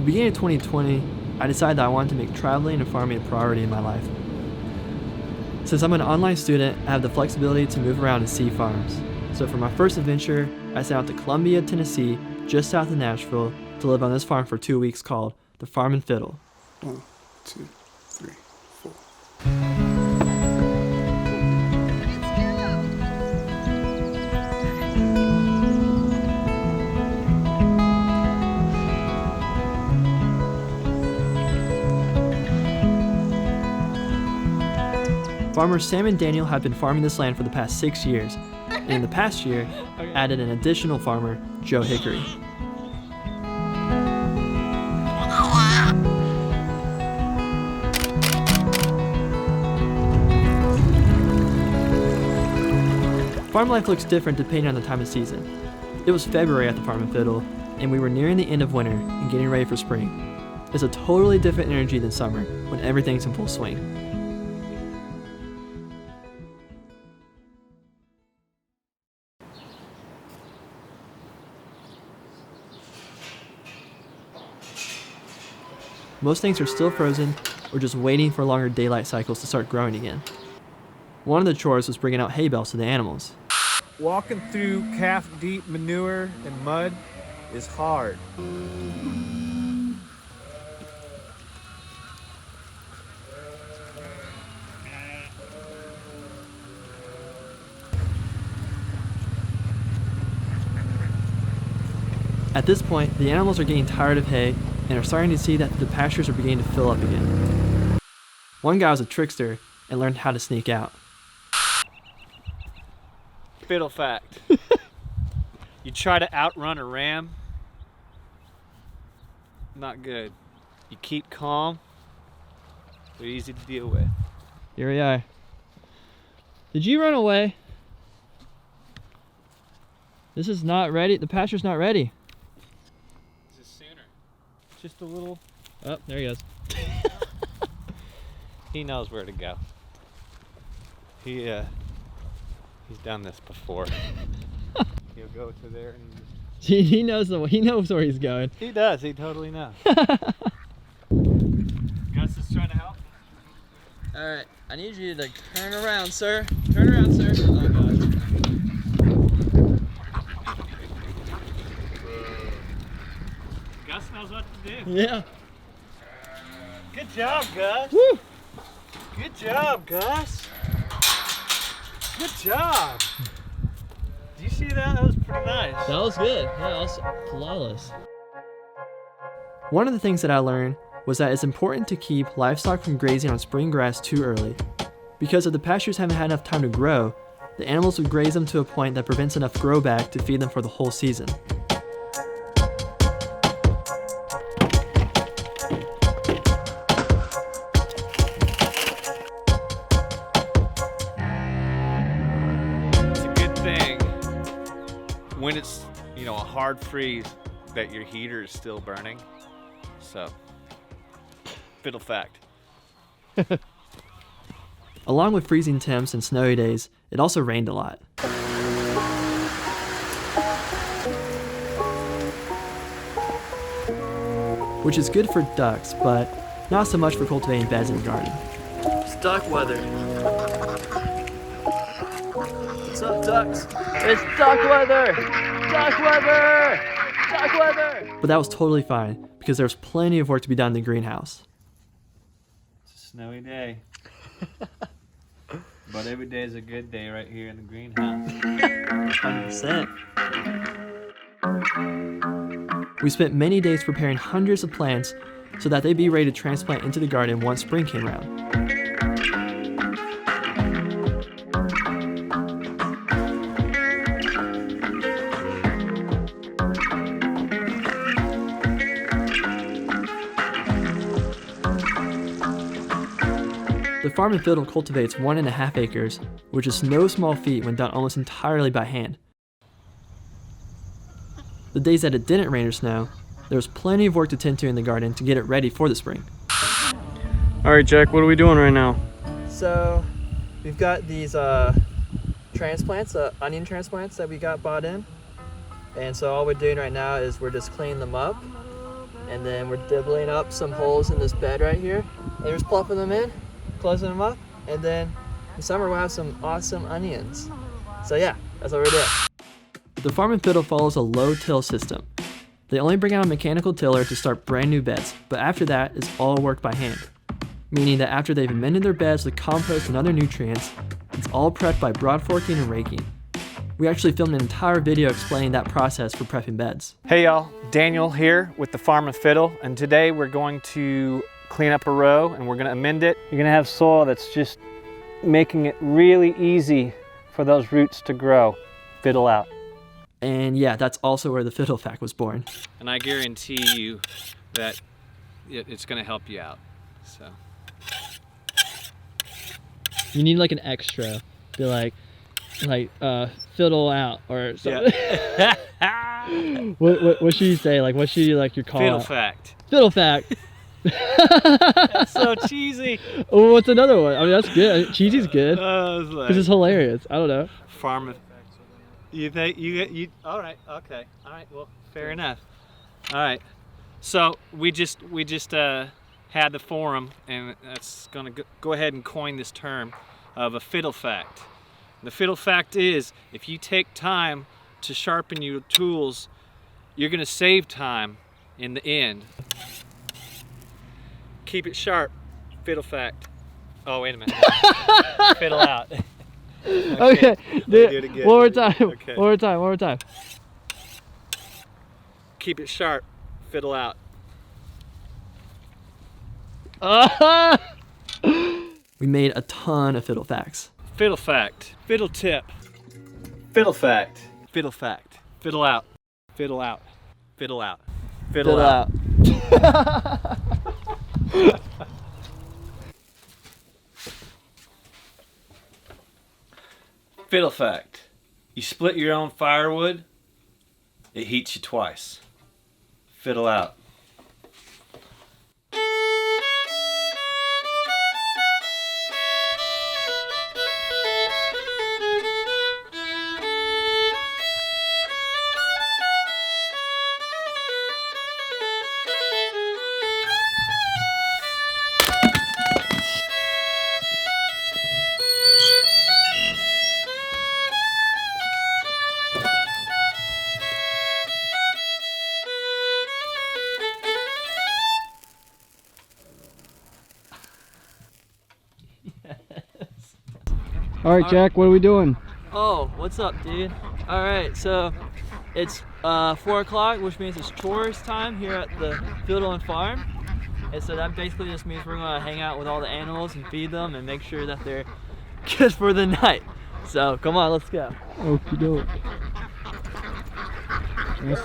beginning of 2020, I decided that I wanted to make traveling and farming a priority in my life. Since I'm an online student, I have the flexibility to move around and see farms. So for my first adventure, I set out to Columbia, Tennessee, just south of Nashville, to live on this farm for 2 weeks called the Farm and Fiddle. 1, 2, 3, 4. Farmers Sam and Daniel have been farming this land for the past 6 years, and in the past year, added an additional farmer, Joe Hickory. Farm life looks different depending on the time of season. It was February at the Farm and Fiddle, and we were nearing the end of winter and getting ready for spring. It's a totally different energy than summer, when everything's in full swing. Most things are still frozen or just waiting for longer daylight cycles to start growing again. One of the chores was bringing out hay bales to the animals. Walking through calf-deep manure and mud is hard. At this point, the animals are getting tired of hay and are starting to see that the pastures are beginning to fill up again. One guy was a trickster and learned how to sneak out. Fiddle fact. You try to outrun a ram, not good. You keep calm, they're easy to deal with. Here we are. Did you run away? This is not ready. The pasture's not ready. This is sooner. Just a little. Oh, there he goes. He knows where to go. He's done this before. He'll go to there and He knows where he's going. he does. He totally knows. Gus is trying to help. All right, I need you to turn around, sir. Turn around, sir. Oh God. Gus knows what to do. Yeah. Good job, Gus. Woo! Good job, Gus. Good job. Did you see that? That was pretty nice. That was good. Yeah, that was flawless. One of the things that I learned was that it's important to keep livestock from grazing on spring grass too early. Because if the pastures haven't had enough time to grow, the animals would graze them to a point that prevents enough grow back to feed them for the whole season. When it's, a hard freeze, that your heater is still burning. So, fiddle fact. Along with freezing temps and snowy days, it also rained a lot. Which is good for ducks, but not so much for cultivating beds in the garden. It's duck weather. What's up, ducks? It's duck weather! Duck weather! Duck weather! But that was totally fine, because there was plenty of work to be done in the greenhouse. It's a snowy day. But every day is a good day right here in the greenhouse. 100%. We spent many days preparing hundreds of plants so that they'd be ready to transplant into the garden once spring came around. The Farm and Fiddle cultivates 1.5 acres, which is no small feat when done almost entirely by hand. The days that it didn't rain or snow, there was plenty of work to tend to in the garden to get it ready for the spring. Alright, Jack, what are we doing right now? So, we've got these transplants, onion transplants that we got bought in. And so all we're doing right now is we're just cleaning them up. And then we're dibbling up some holes in this bed right here. And we're just plopping them in, closing them up. And then in summer we'll have some awesome onions. So yeah, that's what we're doing. The farm and fiddle follows a low till system. They only bring out a mechanical tiller to start brand new beds, but after that, it's all worked by hand. Meaning that after they've amended their beds with compost and other nutrients, it's all prepped by broad forking and raking. We actually filmed an entire video explaining that process for prepping beds. Hey y'all, Daniel here with the Farm and Fiddle, and today we're going to clean up a row and we're going to amend it. You're going to have soil that's just making it really easy for those roots to grow. Fiddle out. And yeah, that's also where the fiddle fact was born. And I guarantee you that it's going to help you out. So You need like an extra. Be like fiddle out or something. yeah. What should you say? Like what should you like your call Fiddle out? fact. Fiddle fact. That's so cheesy. Oh, what's another one? I mean, that's good. Cheesy's good. It's like Because it's hilarious. I don't know. farm. You think you? All right. Okay. All right. Well, fair enough. All right. So we just had the forum, and that's gonna go ahead and coin this term of a fiddle fact. The fiddle fact is, if you take time to sharpen your tools, you're gonna save time in the end. Keep it sharp. Fiddle fact. Oh, wait a minute. Fiddle out. Okay. Do it again. One more time. Okay. One more time. Keep it sharp. Fiddle out. We made a ton of fiddle facts. Fiddle fact. Fiddle tip. Fiddle fact. Fiddle fact. Fiddle out. Fiddle out. Fiddle out. Fiddle out. Fiddle fact. You split your own firewood, it heats you twice. Fiddle out. All right, Jack, what are we doing? Oh, what's up, dude? All right, so it's 4 o'clock, which means it's chores time here at the Fiddle and Farm. And so that basically just means we're gonna hang out with all the animals and feed them and make sure that they're good for the night. So come on, let's go. Okie doke. Yes,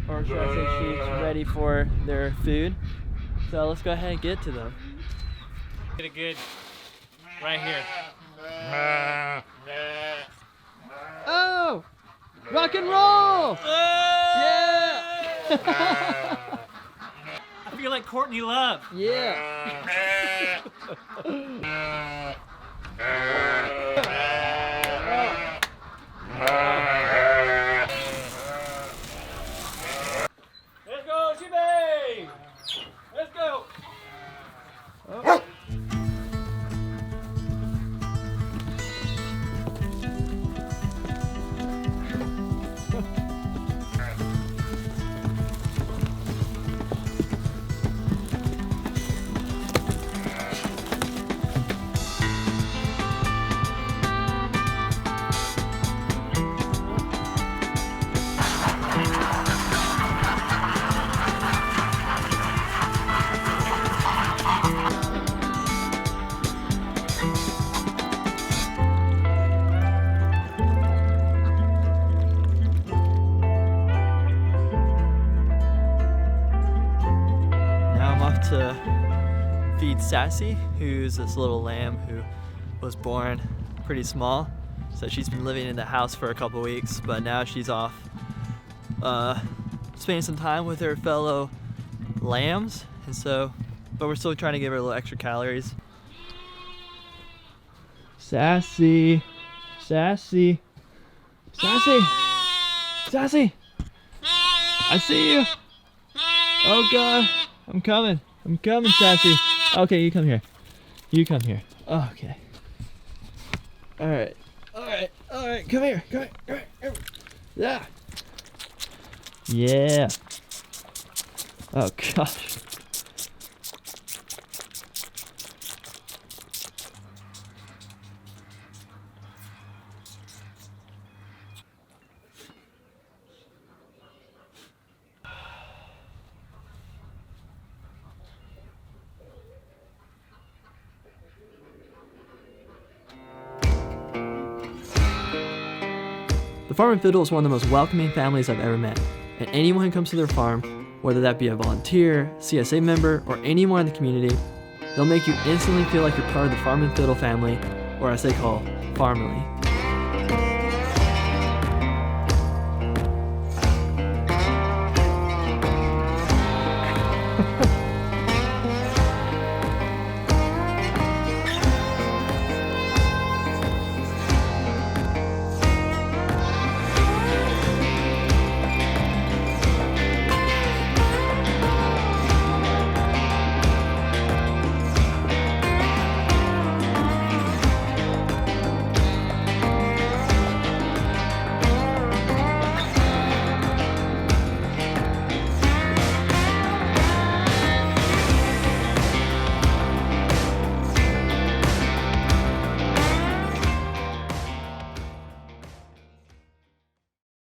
Or should I say sheep's ready for their food. So let's go ahead and get to them. Get it good. Right here. Oh! Rock and roll! Yeah! I feel like Courtney Love. Yeah! Let's go, Shibay! Let's go! To feed Sassy, who's this little lamb who was born pretty small. So she's been living in the house for a couple weeks, but now she's off spending some time with her fellow lambs. And so, but we're still trying to give her a little extra calories. Sassy, Sassy, Sassy, Sassy, I see you. Oh God, I'm coming. I'm coming, Sassy. Okay, you come here. You come here. Okay. All right. All right. All right. Come here. Come here. Come here. Come here. Yeah. Yeah. Oh gosh. The Farm and Fiddle is one of the most welcoming families I've ever met, and anyone who comes to their farm, whether that be a volunteer, CSA member, or anyone in the community, they'll make you instantly feel like you're part of the Farm and Fiddle family, or as they call, Farmily.